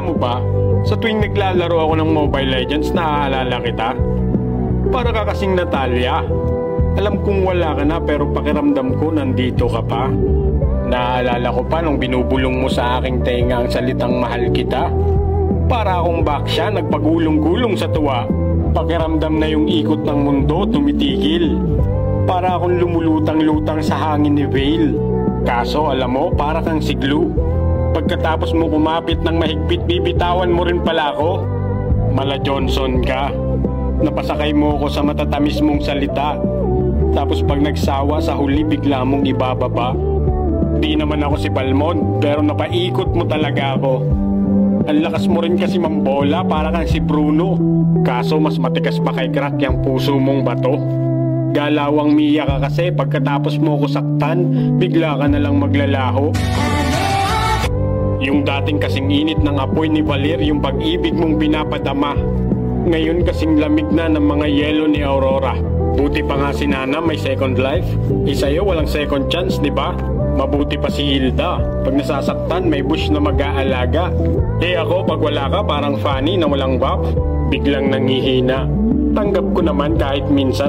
Alam mo ba, sa tuwing naglalaro ako ng Mobile Legends, naaalala kita. Para ka kasing Natalia. Alam kong wala ka na pero pakiramdam ko nandito ka pa. Naaalala ko pa nung binubulong mo sa aking tenga ang salitang mahal kita. Para akong baksya nagpagulong-gulong sa tuwa. Pakiramdam na yung ikot ng mundo tumitigil. Para akong lumulutang-lutang sa hangin ni Vale. Kaso alam mo, para kang siglu. Pagkatapos mo kumapit ng mahigpit, bibitawan mo rin pala ako. Mala Johnson ka. Napasakay mo ako sa matatamis mong salita. Tapos pag nagsawa sa huli, bigla mong ibababa. Di naman ako si Balmond, pero napaikot mo talaga ako. Ang lakas mo rin kasi mambola, para kang si Bruno. Kaso mas matigas pa kay Crack yung puso mong bato. Galawang Mia ka kasi, pagkatapos mo ako saktan, bigla ka na lang maglalaho. Yung dating kasing init ng apoy ni Valer, yung pag-ibig mong pinapadama. Ngayon kasing lamig na ng mga yelo ni Aurora. Buti pa nga si Nana may second life. Sa'yo walang second chance, di ba? Mabuti pa si Hilda. Pag nasasaktan, may bush na mag-aalaga. Ako, pag wala ka, parang Fanny na walang buff. Biglang nangihina. Tanggap ko naman kahit minsan